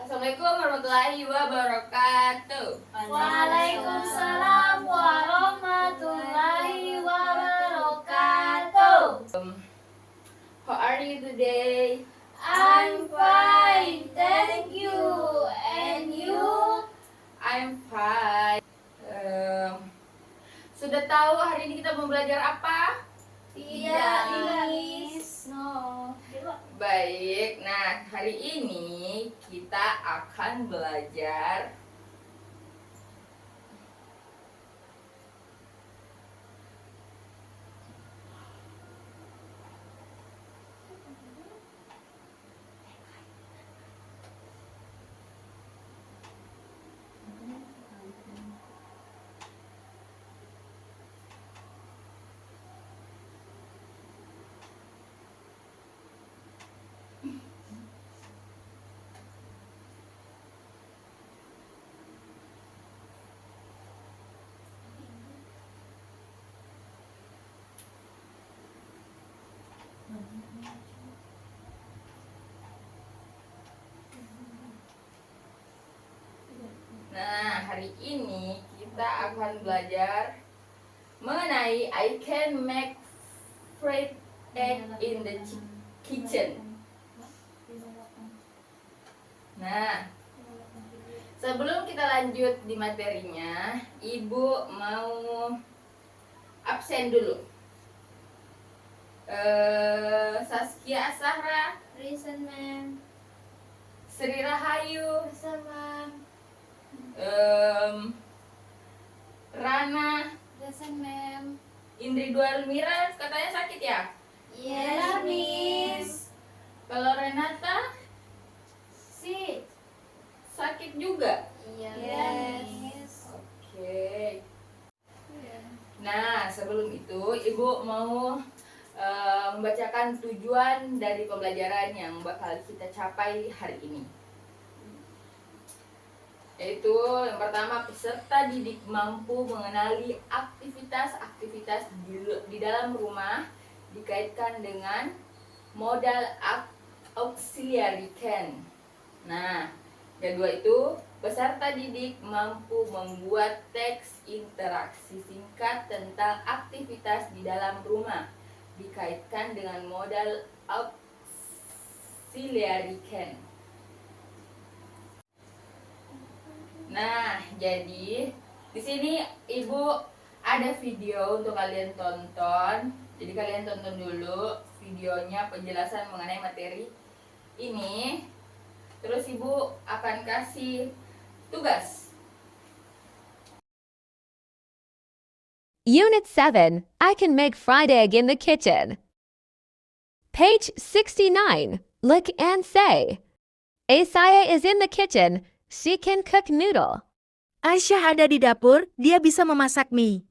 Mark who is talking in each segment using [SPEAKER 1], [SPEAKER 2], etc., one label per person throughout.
[SPEAKER 1] Assalamualaikum warahmatullahi wabarakatuh.
[SPEAKER 2] Waalaikumsalam warahmatullahi wabarakatuh.
[SPEAKER 1] How are you today?
[SPEAKER 2] I'm fine, thank you. And you?
[SPEAKER 1] I'm fine. Sudah tahu hari ini kita mau belajar apa?
[SPEAKER 2] Tidak, Miss. No.
[SPEAKER 1] Baik, nah hari ini kita akan belajar Nah, hari ini kita akan belajar mengenai I can make fried egg in the kitchen. Nah, sebelum kita lanjut di materinya, Ibu mau absen dulu. Saskia Asahra,
[SPEAKER 2] Present, ma'am.
[SPEAKER 1] Sri Rahayu,
[SPEAKER 2] Present, ma'am.
[SPEAKER 1] Rana,
[SPEAKER 2] Present, ma'am.
[SPEAKER 1] Indri Dwarmira katanya sakit ya?
[SPEAKER 2] Yes, Miss.
[SPEAKER 1] Kalau Renata
[SPEAKER 2] Sit.
[SPEAKER 1] sakit juga?
[SPEAKER 2] Yes, Miss.
[SPEAKER 1] Oke. Nah, sebelum itu Ibu mau membacakan tujuan dari pembelajaran yang bakal kita capai hari ini. Yaitu yang pertama, peserta didik mampu mengenali aktivitas-aktivitas di dalam rumah dikaitkan dengan modal auxiliary can. Nah, kedua itu peserta didik mampu membuat teks interaksi singkat tentang aktivitas di dalam rumah dikaitkan dengan modal auxiliary can. Nah, jadi di sini Ibu ada video untuk kalian tonton. Jadi kalian tonton dulu videonya penjelasan mengenai materi ini. Terus Ibu akan kasih tugas.
[SPEAKER 3] Unit 7, I can make fried egg in the kitchen. Page 69, look and say, Asaya is in the kitchen, she can cook noodle.
[SPEAKER 4] Aisyah ada di dapur, dia bisa memasak mie.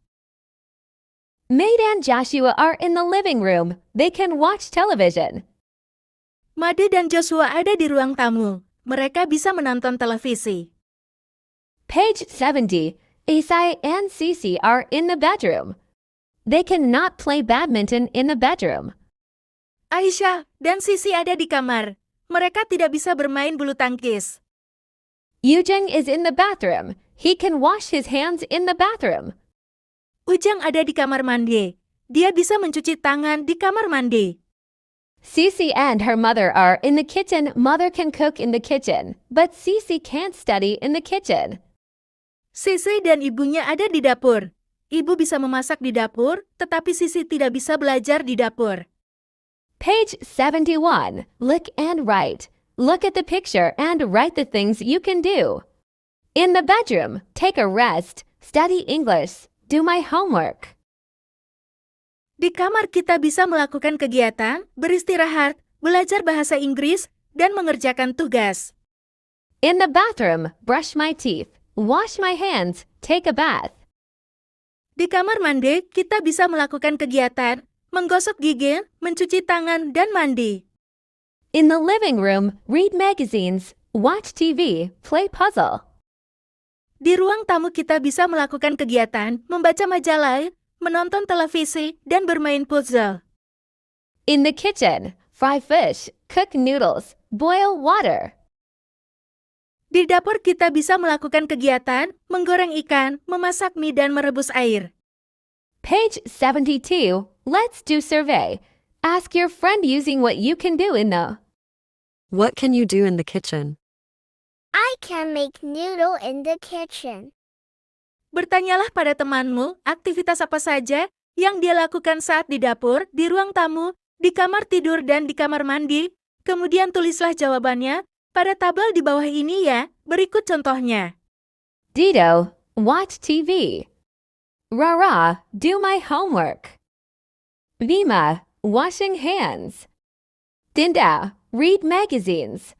[SPEAKER 3] Maid and Joshua are in the living room, they can watch television.
[SPEAKER 4] Made dan Joshua ada di ruang tamu, mereka bisa menonton televisi.
[SPEAKER 3] Page 70, Asaya and Cece are in the bedroom. They cannot play badminton in the bedroom.
[SPEAKER 4] Aisyah dan Sisi ada di kamar, mereka tidak bisa bermain bulu tangkis.
[SPEAKER 3] Yujeng is in the bathroom, he can wash his hands in the bathroom.
[SPEAKER 4] Ujang ada di kamar mandi, dia bisa mencuci tangan di kamar mandi.
[SPEAKER 3] Cece and her mother are in the kitchen. Mother can cook in the kitchen, but Cece can't study in the kitchen.
[SPEAKER 4] Sisi dan ibunya ada di dapur. Ibu bisa memasak di dapur, tetapi Sisi tidak bisa belajar di dapur.
[SPEAKER 3] Page 71. Look and write. Look at the picture and write the things you can do. In the bedroom, take a rest, study English, do my homework.
[SPEAKER 4] Di kamar kita bisa melakukan kegiatan, beristirahat, belajar bahasa Inggris, dan mengerjakan tugas.
[SPEAKER 3] In the bathroom, brush my teeth, wash my hands, take a bath.
[SPEAKER 4] Di kamar mandi, kita bisa melakukan kegiatan, menggosok gigi, mencuci tangan, dan mandi.
[SPEAKER 3] In the living room, read magazines, watch TV, play puzzle.
[SPEAKER 4] Di ruang tamu kita bisa melakukan kegiatan, membaca majalah, menonton televisi, dan bermain puzzle.
[SPEAKER 3] In the kitchen, fry fish, cook noodles, boil water.
[SPEAKER 4] Di dapur kita bisa melakukan kegiatan menggoreng ikan, memasak mie, dan merebus air.
[SPEAKER 3] Page 72. Let's do survey. Ask your friend using what you can do in the.
[SPEAKER 5] What can you do in the kitchen?
[SPEAKER 2] I can make noodle in the kitchen.
[SPEAKER 4] Bertanyalah pada temanmu aktivitas apa saja yang dia lakukan saat di dapur, di ruang tamu, di kamar tidur, dan di kamar mandi. Kemudian tulislah jawabannya pada tabel di bawah ini ya. Berikut contohnya.
[SPEAKER 3] Dido, watch TV. Rara, do my homework. Vima, washing hands. Dinda, read magazines.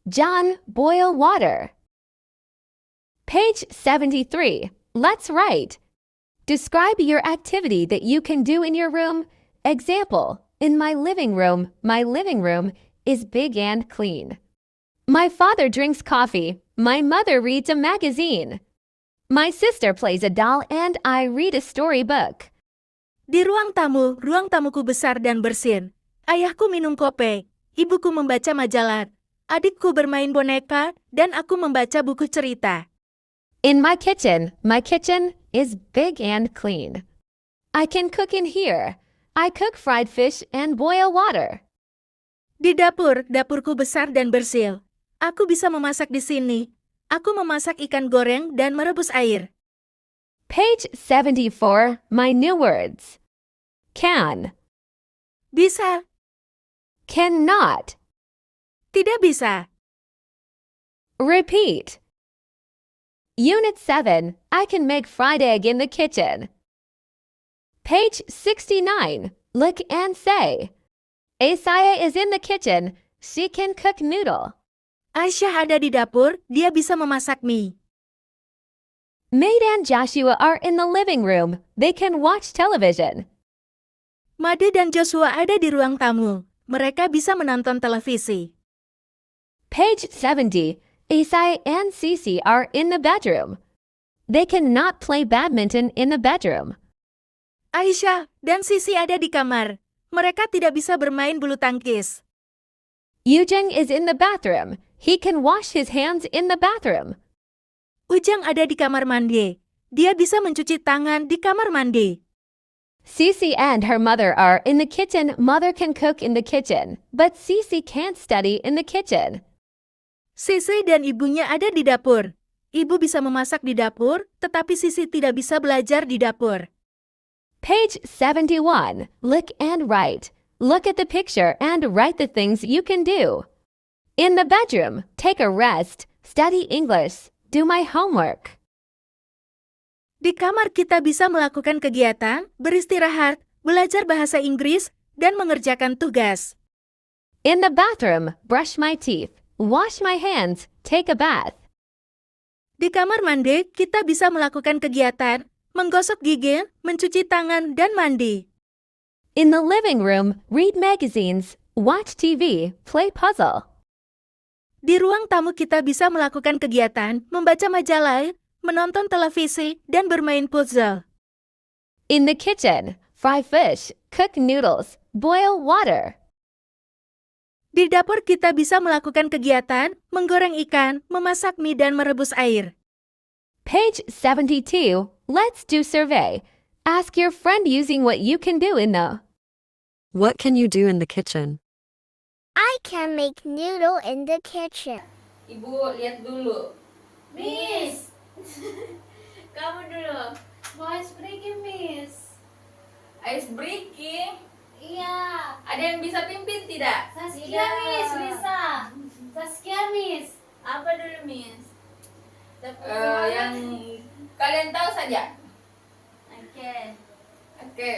[SPEAKER 3] John, boil water. Page 73. Let's write. Describe your activity that you can do in your room. Example, in my living room is big and clean. My father drinks coffee. My mother reads a magazine. My sister plays a doll and I read a storybook.
[SPEAKER 4] Di ruang tamuku besar dan bersih. Ayahku minum kopi, ibuku membaca majalah, adikku bermain boneka, dan aku membaca buku cerita.
[SPEAKER 3] In my kitchen is big and clean. I can cook in here. I cook fried fish and boil water.
[SPEAKER 4] Di dapurku besar dan bersih. Aku bisa memasak di sini. Aku memasak ikan goreng dan merebus air.
[SPEAKER 3] Page 74. My new words. Can.
[SPEAKER 4] Bisa,
[SPEAKER 3] Cannot.
[SPEAKER 4] tidak bisa.
[SPEAKER 3] Repeat. Unit 7. I can make fried egg in the kitchen. Page 69. Look and say. Asaya is in the kitchen. She can cook noodle.
[SPEAKER 4] Aisyah ada di dapur, dia bisa memasak mie.
[SPEAKER 3] Maid and Joshua are in the living room. They can watch television.
[SPEAKER 4] Made dan Joshua ada di ruang tamu. Mereka bisa menonton televisi.
[SPEAKER 3] Page 70. Isai and Cece are in the bedroom. They cannot play badminton in the bedroom.
[SPEAKER 4] Aisyah dan Sisi ada di kamar. Mereka tidak bisa bermain bulu tangkis.
[SPEAKER 3] Yujeng is in the bathroom. He can wash his hands in the bathroom.
[SPEAKER 4] Ujang ada di kamar mandi. Dia bisa mencuci tangan di kamar mandi.
[SPEAKER 3] Cece and her mother are in the kitchen. Mother can cook in the kitchen, but Cece can't study in the kitchen.
[SPEAKER 4] Sisi dan ibunya ada di dapur. Ibu bisa memasak di dapur, tetapi Sisi tidak bisa belajar di dapur.
[SPEAKER 3] Page 71. Look and write. Look at the picture and write the things you can do. In the bedroom, take a rest, study English, do my homework.
[SPEAKER 4] Di kamar kita bisa melakukan kegiatan, beristirahat, belajar bahasa Inggris, dan mengerjakan tugas.
[SPEAKER 3] In the bathroom, brush my teeth, wash my hands, take a bath.
[SPEAKER 4] Di kamar mandi, kita bisa melakukan kegiatan, menggosok gigi, mencuci tangan, dan mandi.
[SPEAKER 3] In the living room, read magazines, watch TV, play puzzle.
[SPEAKER 4] Di ruang tamu kita bisa melakukan kegiatan, membaca majalah, menonton televisi, dan bermain puzzle.
[SPEAKER 3] In the kitchen, fry fish, cook noodles, boil water.
[SPEAKER 4] Di dapur kita bisa melakukan kegiatan, menggoreng ikan, memasak mie, dan merebus air.
[SPEAKER 3] Page 72. Let's do survey. Ask your friend using what you can do in the.
[SPEAKER 5] What can you do in the kitchen?
[SPEAKER 2] I can make noodle in the kitchen.
[SPEAKER 1] Ibu lihat dulu.
[SPEAKER 2] Miss, kamu dulu. Mau ice breaking, Miss?
[SPEAKER 1] Ice breaking.
[SPEAKER 2] Iya.
[SPEAKER 1] Ada yang bisa pimpin tidak?
[SPEAKER 2] Saskia, Miss, bisa. Saskia, Miss. Apa dulu, Miss?
[SPEAKER 1] Yang kalian tahu saja.
[SPEAKER 2] Oke.
[SPEAKER 1] Oke,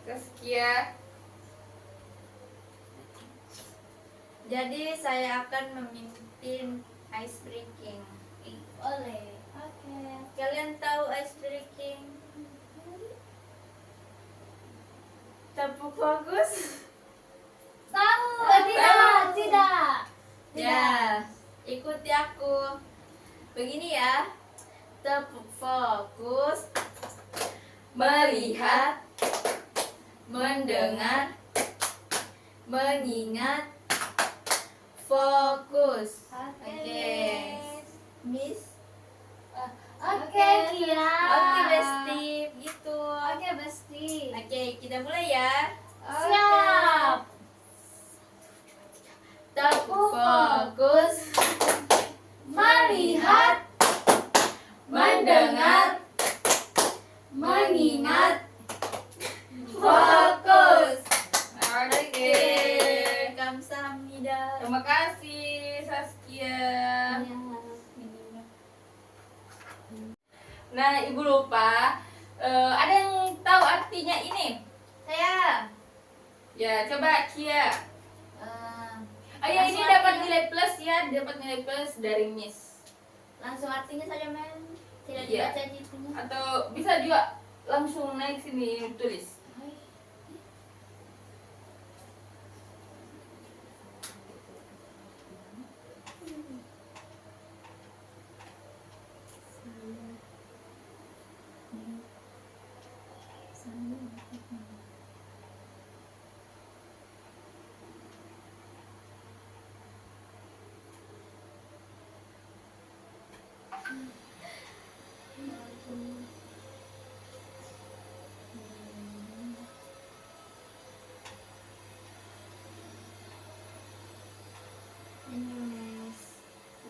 [SPEAKER 1] Saskia.
[SPEAKER 2] Jadi saya akan memimpin ice breaking. Boleh. Oke. Kalian tahu ice breaking? Tepuk fokus. Tahu. Tidak. Ya, ikuti aku. Begini ya. Tepuk fokus. Melihat. Mendengar. Mengingat. Fokus. Oke.
[SPEAKER 6] Miss.
[SPEAKER 2] Oke, Kia.
[SPEAKER 6] Oke, Besti, gitu.
[SPEAKER 2] Oke, Besti.
[SPEAKER 6] Oke, kita mulai ya.
[SPEAKER 2] Siap.
[SPEAKER 6] Teguh fokus,
[SPEAKER 2] Melihat,
[SPEAKER 6] mendengar, mengingat, fokus. Oke, kamsahamnida.
[SPEAKER 1] Terima kasih Saskia. Nah, Ibu lupa. Ada yang tahu artinya ini?
[SPEAKER 6] Saya.
[SPEAKER 1] Ya, coba Kia. Ayo, ini
[SPEAKER 6] Langsung
[SPEAKER 1] dapat
[SPEAKER 6] artinya.
[SPEAKER 1] nilai plus ya, dapat nilai plus dari Miss.
[SPEAKER 6] Langsung artinya saja, men. Tidak
[SPEAKER 1] Iya.
[SPEAKER 6] dibaca gitu.
[SPEAKER 1] Atau bisa juga langsung naik sini tulis.
[SPEAKER 6] Miss.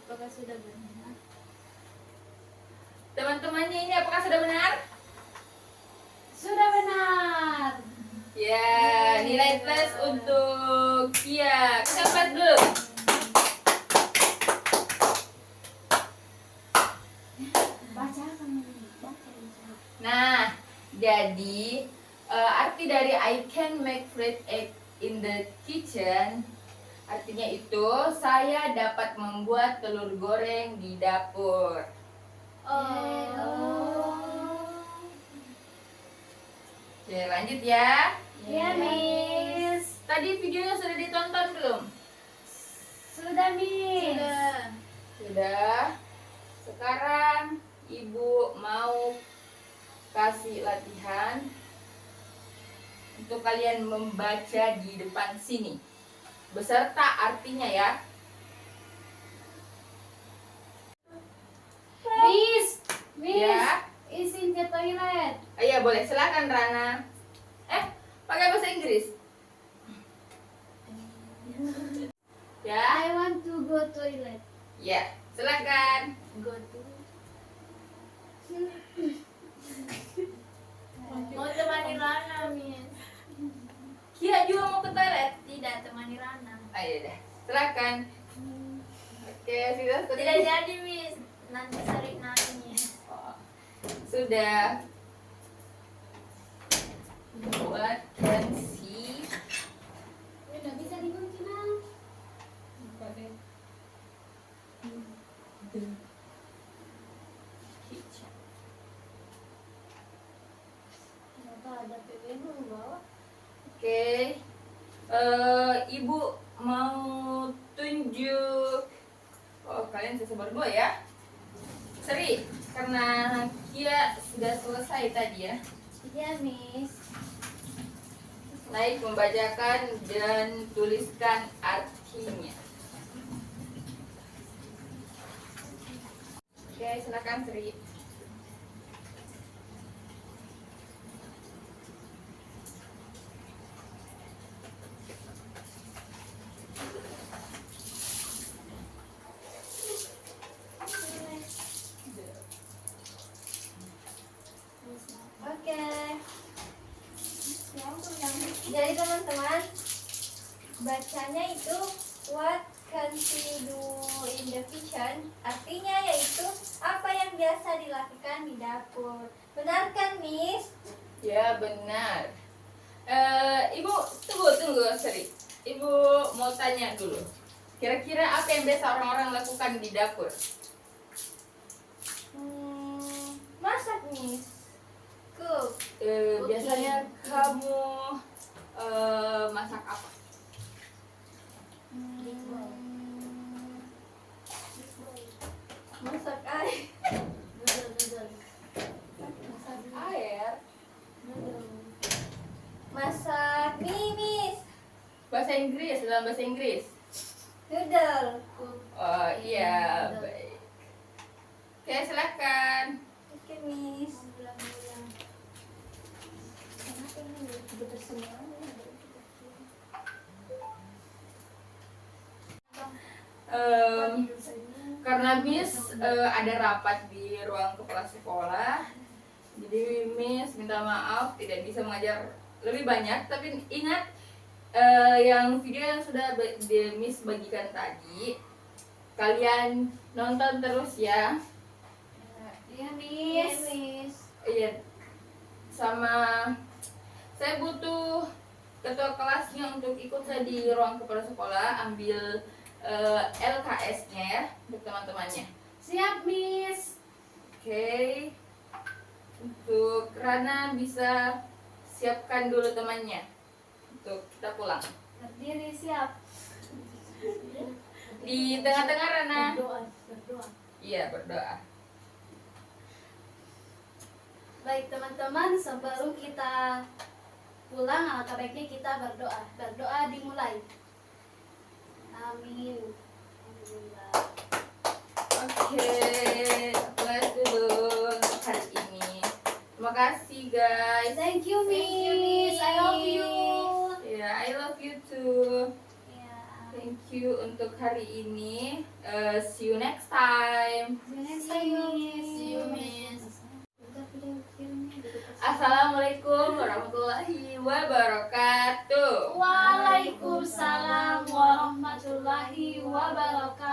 [SPEAKER 6] Apakah sudah benar?
[SPEAKER 1] Teman-temannya ini apakah sudah benar?
[SPEAKER 2] Sudah benar.
[SPEAKER 1] Ya, nilai plus untuk Kia. Kita pas dulu.
[SPEAKER 2] Baca kamu. Baca.
[SPEAKER 1] Nah, jadi arti dari I can make fried egg in the kitchen, artinya itu saya dapat membuat telur goreng di dapur. Oke, lanjut ya.
[SPEAKER 2] Iya, Miss.
[SPEAKER 1] Tadi videonya sudah ditonton belum?
[SPEAKER 2] Sudah, Miss.
[SPEAKER 1] Sudah. Sekarang Ibu mau kasih latihan untuk kalian membaca di depan sini beserta artinya ya.
[SPEAKER 2] Miss. Miss.
[SPEAKER 1] Ya.
[SPEAKER 2] Izin ke toilet.
[SPEAKER 1] Iya, boleh, silakan Rana. Pakai bahasa Inggris. Ya,
[SPEAKER 2] I want to go toilet.
[SPEAKER 1] ya, silakan.
[SPEAKER 6] Go to. Mau temani Rana, Miss.
[SPEAKER 1] Kia juga mau ke toilet.
[SPEAKER 6] Tidak, temani Rana.
[SPEAKER 1] Ayo dah, silakan. Oke, sudah
[SPEAKER 6] Tidak jadi, Miss. Nanti tarik nangis.
[SPEAKER 1] Sudah. What can see?
[SPEAKER 2] Udah bisa dikunci, Nah.
[SPEAKER 1] The kitchen.
[SPEAKER 2] Kenapa ada PBN bawa?
[SPEAKER 1] Oke. Ibu mau tunjuk. Oh, kalian sesebar dua ya. Seri, karena Kia sudah selesai tadi ya.
[SPEAKER 2] Iya, Miss.
[SPEAKER 1] Naik membacakan dan tuliskan artinya. Oke, silakan Sri.
[SPEAKER 6] Oke. Jadi teman-teman, bacanya itu what can she do in the kitchen? Artinya yaitu apa yang biasa dilakukan di dapur. Benar kan, Miss?
[SPEAKER 1] Ya, benar. Ibu, tunggu Sri. Ibu mau tanya dulu. Kira-kira apa yang biasa orang-orang lakukan di dapur?
[SPEAKER 6] Masak, Miss. Cook.
[SPEAKER 1] Biasanya kamu masak apa?
[SPEAKER 6] Masak air.
[SPEAKER 2] Noodle.
[SPEAKER 1] Masak air.
[SPEAKER 6] Masak mie, Miss.
[SPEAKER 1] Bahasa Inggris, dalam bahasa Inggris.
[SPEAKER 6] Noodle.
[SPEAKER 1] Oh iya, baik. Oke, silakan.
[SPEAKER 6] Oke, Miss. Kenapa ini betul semua?
[SPEAKER 1] Karena Miss ada rapat di ruang kepala sekolah, jadi Miss minta maaf tidak bisa mengajar lebih banyak. Tapi ingat yang video yang sudah Miss bagikan tadi, kalian nonton terus ya.
[SPEAKER 2] Iya,
[SPEAKER 6] Yes,
[SPEAKER 2] Miss.
[SPEAKER 6] Miss.
[SPEAKER 1] Iya, sama saya butuh ketua kelasnya untuk ikut saya di ruang kepala sekolah, ambil LKS-nya ya untuk teman-temannya.
[SPEAKER 2] Siap, Miss.
[SPEAKER 1] Oke. Untuk Rana bisa siapkan dulu temannya untuk kita pulang.
[SPEAKER 2] Berdiri, siap.
[SPEAKER 1] Di tengah-tengah Rana.
[SPEAKER 2] Berdoa.
[SPEAKER 1] Iya, berdoa.
[SPEAKER 2] Baik, teman-teman, sebelum kita pulang, alangkah baiknya kita berdoa. Berdoa dimulai. Amin. Alhamdulillah.
[SPEAKER 1] Oke, kelas dulu untuk hari ini. Terima kasih guys.
[SPEAKER 2] Thank you, Miss. I love you.
[SPEAKER 1] Ya, I love you too.
[SPEAKER 2] Ya.
[SPEAKER 1] Thank you untuk hari ini. See you next time.
[SPEAKER 2] See you next time, Miss.
[SPEAKER 1] See you, Miss. Assalamualaikum warahmatullahi wabarakatuh.
[SPEAKER 2] Waalaikumsalam warahmatullahi wabarakatuh.